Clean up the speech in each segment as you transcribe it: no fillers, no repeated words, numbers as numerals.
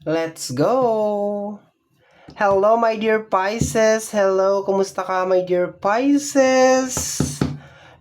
Let's go! Hello, my dear Pisces! Hello, kumusta ka, my dear Pisces?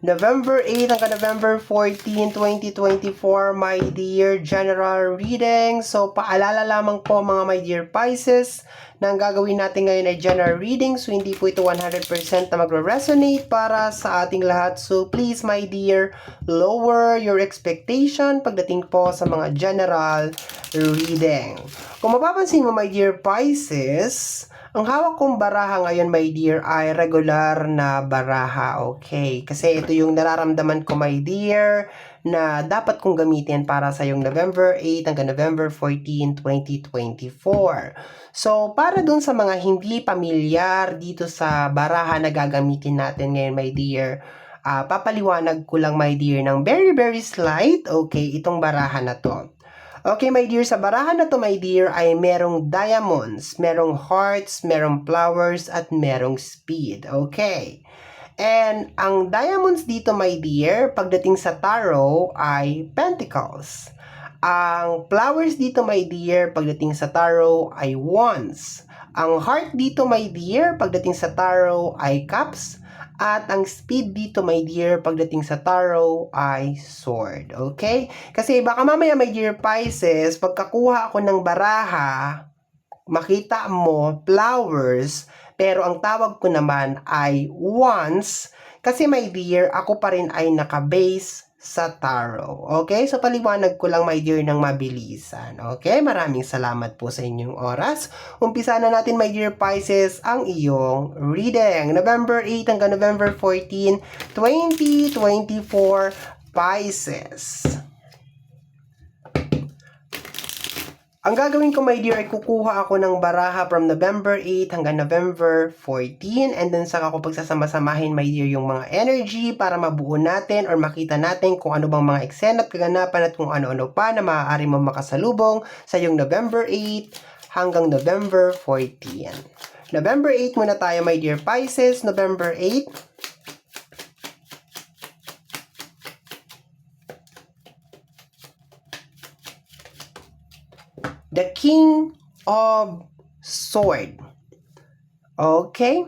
November 8 hanggang November 14, 2024, my dear general reading. So, paalala lamang po mga my dear Pisces, na ang gagawin natin ngayon ay general reading. So, hindi po ito 100% na magre-resonate para sa ating lahat. So, please, my dear, lower your expectation pagdating po sa mga general reading. Kung mapapansin mo, my dear Pisces, ang hawak kong baraha ngayon, my dear, ay regular na baraha, okay? Kasi ito yung nararamdaman ko, my dear, na dapat kong gamitin para sa yung November 8 hanggang November 14, 2024. So, para dun sa mga hindi pamilyar dito sa baraha na gagamitin natin ngayon, my dear, papaliwanag ko lang, my dear, ng very slight, okay, itong baraha na to. Okay, my dear, sa barahan na to, my dear, ay merong diamonds, merong hearts, merong flowers, at merong speed. Okay. And ang diamonds dito, my dear, pagdating sa tarot, ay pentacles. Ang flowers dito, my dear, pagdating sa tarot, ay wands. Ang heart dito, my dear, pagdating sa tarot, ay cups. At ang speed dito, my dear, pagdating sa tarot ay sword. Okay? Kasi baka mamaya, my dear Pisces, pagkakuha ako ng baraha, makita mo flowers, pero ang tawag ko naman ay wands. Kasi, my dear, ako pa rin ay nakabase sa tarot. Okay? So, paliwanag ko lang, my dear, ng mabilisan. Okay? Maraming salamat po sa inyong oras. Umpisa na natin, my dear Pisces, ang iyong reading. November 8 hanggang November 14, 2024, Pisces. Ang gagawin ko, my dear, ay kukuha ako ng baraha from November 8 hanggang November 14, and then saka ko pagsasama-samahin, my dear, yung mga energy para mabuo natin or makita natin kung ano bang mga eksena at kaganapan at kung ano-ano pa na maaari mo makasalubong sa yung November 8 hanggang November 14. November 8 muna tayo, my dear Pisces. November 8. The King of Sword. Okay?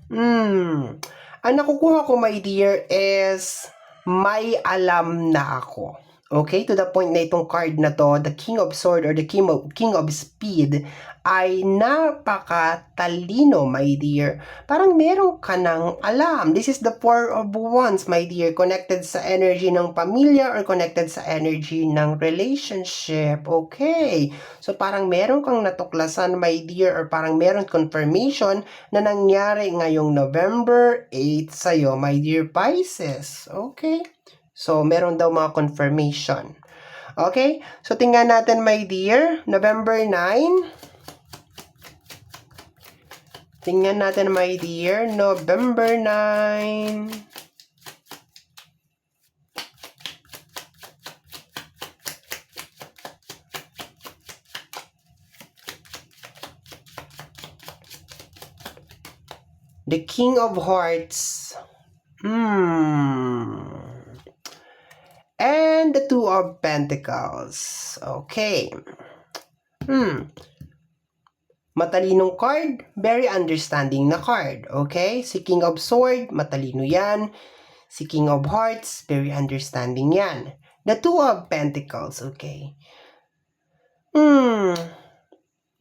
Ang nakukuha ko, my dear, is may alam na ako. Okay? To the point na itong card na to, the King of Sword or the King of Speed, ay napakatalino, my dear. Parang meron ka ng alam. This is the Four of Wands, my dear. Connected sa energy ng pamilya or connected sa energy ng relationship. Okay. So, parang meron kang natuklasan, my dear, or parang meron confirmation na nangyari ngayong November 8 sa'yo, my dear Pisces. Okay. So, meron daw mga confirmation. Okay? So, tingnan natin, my dear. November 9. Tingnan natin, my dear. November 9. The King of Hearts. And the Two of Pentacles. Okay. Matalinong card, very understanding na card. Okay? Si King of Sword, matalino yan. Si King of Hearts, very understanding yan. The Two of Pentacles, okay.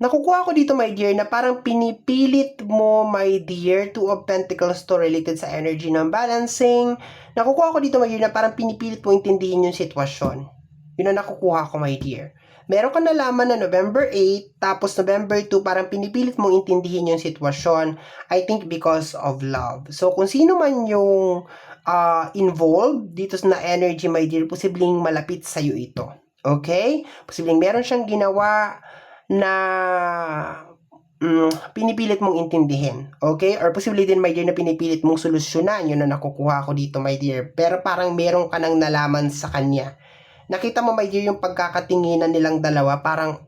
Nakukuha ko dito, my dear, na parang pinipilit mo, my dear, Two of Pentacles to related sa energy ng balancing. Nakukuha ko dito, my dear, na parang pinipilit mo intindihin yung sitwasyon. Yun ang nakukuha ko, my dear. Meron ka nalaman na November 8, tapos November 2, parang pinipilit mong intindihin yung sitwasyon. I think because of love. So, kung sino man yung involved dito na energy, my dear, posibleng malapit sa'yo ito. Okay? Posibleng meron siyang ginawa na pinipilit mong intindihin. Okay? Or posible din, my dear, na pinipilit mong solusyonan. Yun na nakukuha ko dito, my dear. Pero parang meron ka nang nalaman sa kanya. Nakita mo, my dear, yung pagkakatinginan nilang dalawa, parang,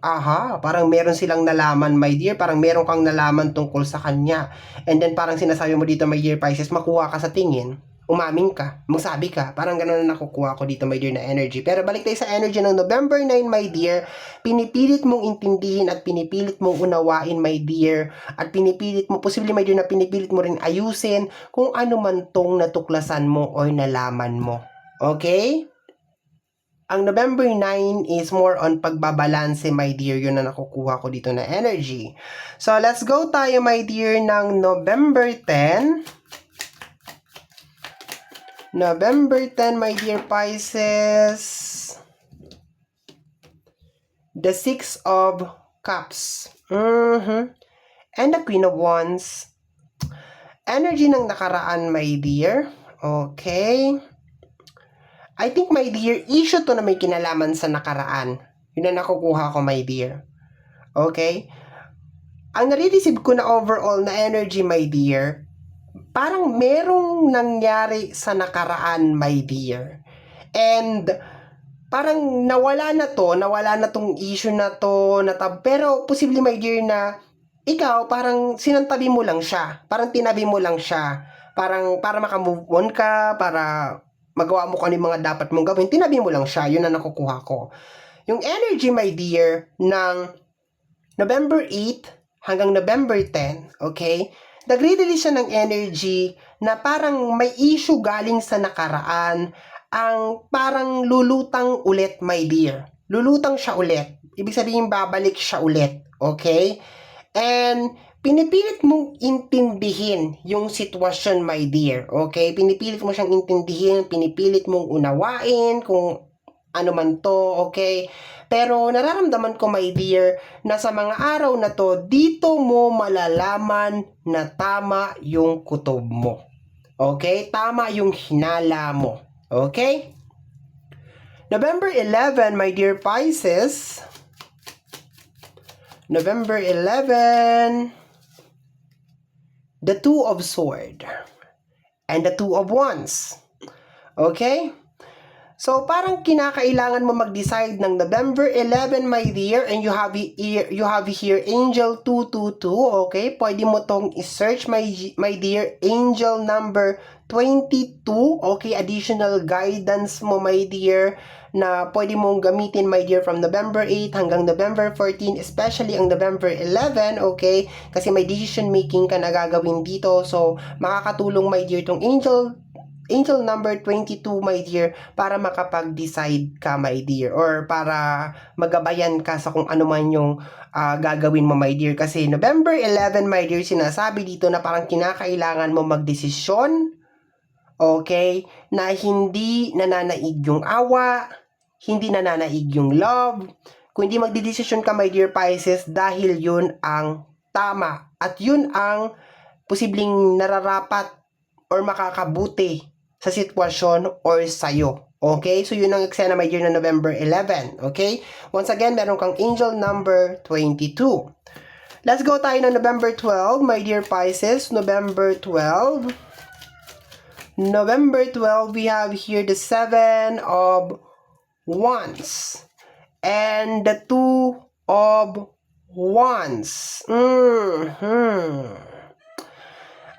parang meron silang nalaman, my dear, parang meron kang nalaman tungkol sa kanya. And then, parang sinasabi mo dito, my dear Pisces, makuha ka sa tingin. umaming ka, magsabi ka. Parang ganun na nakukuha ko dito, my dear, na energy. Pero balik tayo sa energy ng November 9, my dear. Pinipilit mong intindihin at pinipilit mong unawain, my dear. At pinipilit mo, posible, my dear, na pinipilit mo rin ayusin kung ano man tong natuklasan mo or nalaman mo. Okay? Ang November 9 is more on pagbabalanse, my dear. Yun na nakukuha ko dito na energy. So, let's go tayo, my dear, ng November 10. November 10, my dear Pisces. The Six of Cups. And the Queen of Wands. Energy ng nakaraan, my dear. Okay. I think, my dear, issue to na may kinalaman sa nakaraan. Yun na nakukuha ko, my dear. Okay? Ang nare-receive ko na overall na energy, my dear, parang merong nangyari sa nakaraan, my dear. And parang nawala na tong issue na to, pero posible, my dear, na ikaw parang sinantabi mo lang siya. Parang tinabi mo lang siya. Parang para maka-move on ka, para magawa mo kung ano yung mga dapat mong gawin, tinabi mo lang siya. Yun na nakukuha ko. Yung energy, my dear, ng November 8 hanggang November 10, okay? Nagre-release siya ng energy na parang may issue galing sa nakaraan, ang parang lulutang ulit, my dear. Lulutang siya ulit. Ibig sabihin, babalik siya ulit. Okay? And pinipilit mong intindihin yung sitwasyon, my dear. Okay? Pinipilit mo siyang intindihin, pinipilit mong unawain kung ano man to, okay? Pero nararamdaman ko, my dear, na sa mga araw na to, dito mo malalaman na tama yung kutob mo. Okay? Tama yung hinala mo. Okay? November 11, my dear Pisces. November 11, the Two of Swords and the Two of Wands. Okay? So, parang kinakailangan mo mag-decide ng November 11, my dear, and you have here Angel 222, okay? Pwede mo tong i-search, my dear, Angel number 22, okay? Additional guidance mo, my dear, na pwede mong gamitin, my dear, from November 8 hanggang November 14, especially ang November 11, okay? Kasi may decision making ka na gagawin dito, so makakatulong, my dear, tong Angel number 22, my dear, para makapag-decide ka, my dear, or para magabayan ka sa kung ano man yung gagawin mo, my dear. Kasi November 11, my dear, sinasabi dito na parang kinakailangan mo magdesisyon, okay, na hindi nananaig yung awa, hindi nananaig yung love. Kung hindi magdedesisyon ka, my dear Pisces, dahil yun ang tama at yun ang posibleng nararapat or makakabuti sa sitwasyon or sa'yo. Okay? So, yun ang eksena, my dear, na November 11. Okay? Once again, meron kang angel number 22. Let's go tayo ng November 12, my dear Pisces. November 12. November 12, we have here the Seven of Wands and the Two of Wands.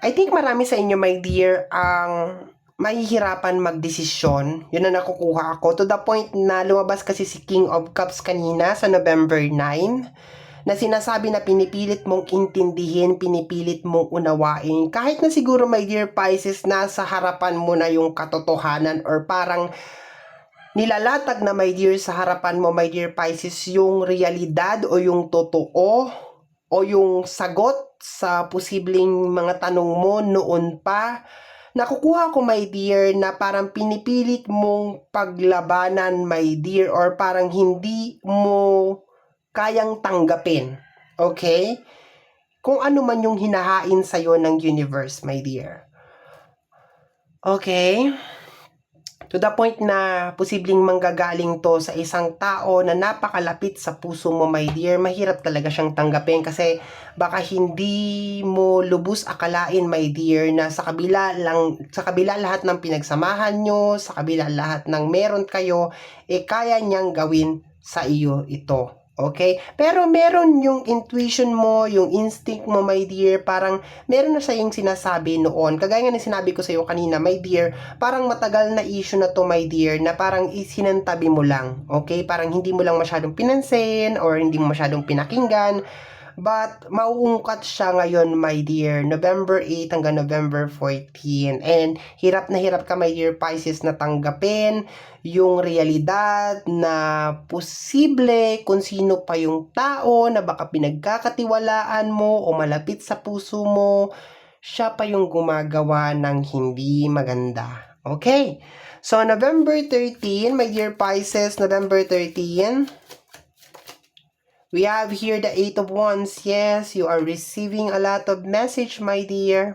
I think marami sa inyo, my dear, ang mahihirapan magdesisyon. Yun na nakukuha ako. To the point na lumabas kasi si King of Cups kanina sa November 9 na sinasabi na pinipilit mong intindihin, pinipilit mong unawain. Kahit na siguro, my dear Pisces, nasa harapan mo na yung katotohanan or parang nilalatag na, my dear, sa harapan mo, my dear Pisces, yung realidad o yung totoo o yung sagot sa posibleng mga tanong mo noon pa. Nakukuha ko, my dear, na parang pinipilit mong paglabanan, my dear, or parang hindi mo kayang tanggapin. Okay? Kung ano man yung hinahain sa'yo ng universe, my dear. Okay? To the point na posibleng manggagaling to sa isang tao na napakalapit sa puso mo, my dear. Mahirap talaga siyang tanggapin kasi baka hindi mo lubos akalain, my dear, na sa kabila lahat ng pinagsamahan nyo, sa kabila lahat ng meron kayo, kaya niyang gawin sa iyo ito. Okay? Pero meron yung intuition mo, yung instinct mo, my dear, parang meron na siya yung sinasabi noon. Kagaya nga ng sinabi ko sa'yo kanina, my dear, parang matagal na issue na to, my dear, na parang isinantabi mo lang. Okay? Parang hindi mo lang masyadong pinansin or hindi mo masyadong pinakinggan. But, mauungkat siya ngayon, my dear, November 8 hanggang November 14. And, hirap na hirap ka, my dear Pisces, na tanggapin yung realidad na posible kung sino pa yung tao na baka pinagkakatiwalaan mo o malapit sa puso mo, siya pa yung gumagawa ng hindi maganda. Okay? So, November 13, my dear Pisces, November 13, we have here the 8 of Wands. Yes, you are receiving a lot of message, my dear.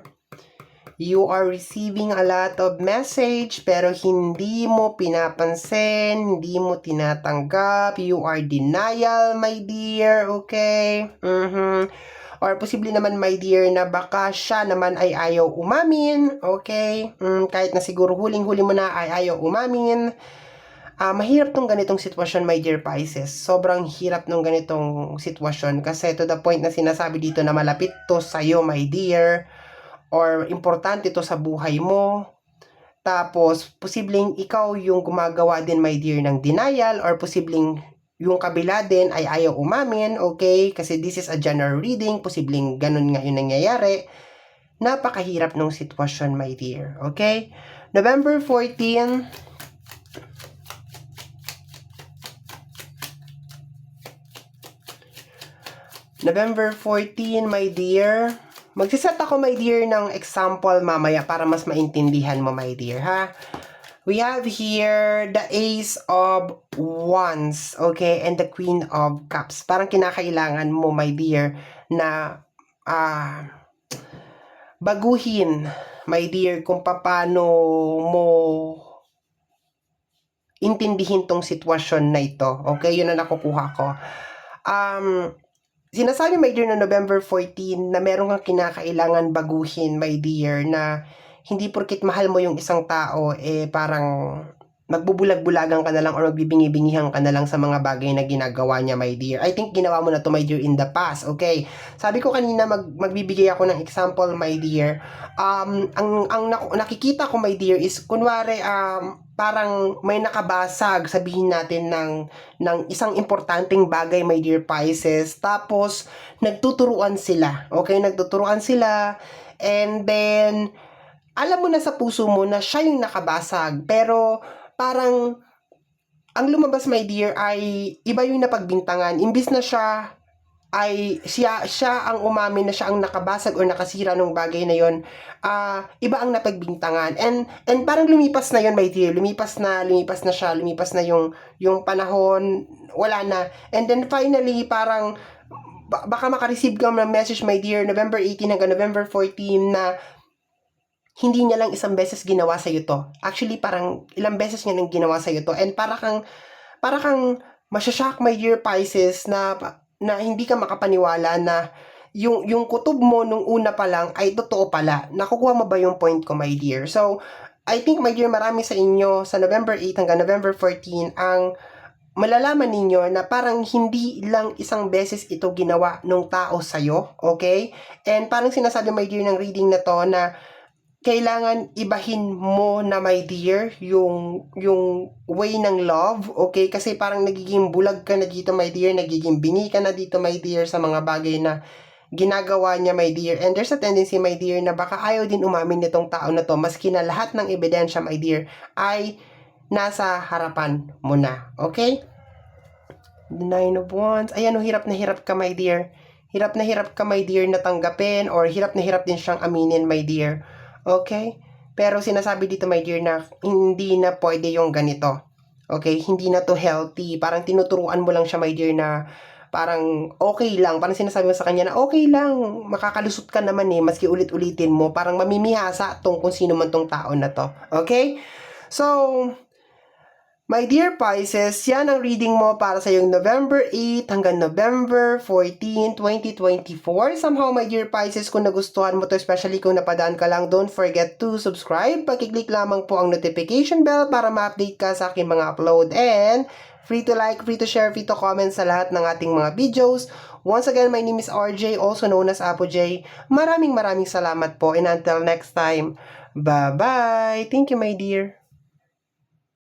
You are receiving a lot of message pero hindi mo pinapansin, hindi mo tinatanggap. You are denial, my dear. Okay? Or posible naman, my dear, na baka siya naman ay ayaw umamin. Okay? Kahit na siguro huling-huli mo na ay ayaw umamin. Mahirap tong ganitong sitwasyon, my dear Pisces. Sobrang hirap nung ganitong sitwasyon kasi to the point na sinasabi dito na malapit to sa'yo, my dear, or importante to sa buhay mo. Tapos, posibleng ikaw yung gumagawa din, my dear, ng denial, or posibleng yung kabila din ay ayaw umamin, okay? Kasi this is a general reading, posibleng ganun nga yung nangyayari. Napakahirap nung sitwasyon, my dear, okay? November 14, November 14, my dear. Magsiset ako, my dear, ng example mamaya para mas maintindihan mo, my dear, ha? We have here the Ace of Wands, okay? And the Queen of Cups. Parang kinakailangan mo, my dear, na baguhin, my dear, kung paano mo intindihin tong sitwasyon na ito. Okay? Yun ang nakukuha ko. Sinasabi, my dear, na November 14 na meron kang kinakailangan baguhin, my dear, na hindi porkit mahal mo yung isang tao, parang magbubulag-bulagan ka na lang or magbibingi-bingihan ka na lang sa mga bagay na ginagawa niya, my dear. I think ginawa mo na to, my dear, in the past, okay? Sabi ko kanina, magbibigay ako ng example, my dear. Nakikita ko, my dear, is kunwari, parang may nakabasag, sabihin natin, ng isang importanteng bagay, my dear Pisces. Tapos, nagtuturuan sila. Okay? Nagtuturuan sila. And then, alam mo na sa puso mo na siya yung nakabasag. Pero, parang, ang lumabas, my dear, ay iba yung napagbintangan. Imbis na siya ang umamin na siya ang nakabasag o nakasira ng bagay na yon, iba ang napagbintangan. And parang lumipas na yon, my dear. Lumipas na siya. Lumipas na yung panahon. Wala na. And then finally, parang baka makareceive ka ng message, my dear, November 18 hanggang November 14 na hindi niya lang isang beses ginawa sa'yo to. Actually, parang ilang beses niya nang ginawa sa'yo to. And para kang masyashock, my dear Pisces, na hindi ka makapaniwala na yung kutob mo nung una pa lang ay totoo pala. Nakukuha mo ba yung point ko, my dear? So, I think, my dear, marami sa inyo sa November 8 hanggang November 14 ang malalaman ninyo na parang hindi lang isang beses ito ginawa ng tao sa'yo, okay? And parang sinasabi, my dear, ng reading na to na kailangan ibahin mo na, my dear, yung way ng love, okay? Kasi parang nagiging bulag ka na dito, my dear, nagiging bingi ka na dito, my dear, sa mga bagay na ginagawa niya, my dear. And there's a tendency, my dear, na baka ayaw din umamin nitong tao na to, maski na lahat ng ebidensya, my dear, ay nasa harapan mo na, okay? The Nine of Wands. Ayan, hirap na hirap ka, my dear. Hirap na hirap ka, my dear, na tanggapin, or hirap na hirap din siyang aminin, my dear. Okay? Pero sinasabi dito, my dear, na hindi na pwede yung ganito. Okay? Hindi na to healthy. Parang tinuturuan mo lang siya, my dear, na parang okay lang. Parang sinasabi mo sa kanya na okay lang. Makakalusot ka naman maski ulit-ulitin mo. Parang mamimihasa tong kung sino man tong tao na to. Okay? So, My dear Pisces, yan ang reading mo para sa yung November 8 hanggang November 14, 2024. Somehow, my dear Pisces, kung nagustuhan mo to, especially kung napadaan ka lang, don't forget to subscribe. Pag-click lamang po ang notification bell para ma-update ka sa aking mga upload. And free to like, free to share, free to comment sa lahat ng ating mga videos. Once again, my name is RJ, also known as Apo J. Maraming salamat po, and until next time, bye-bye! Thank you, my dear.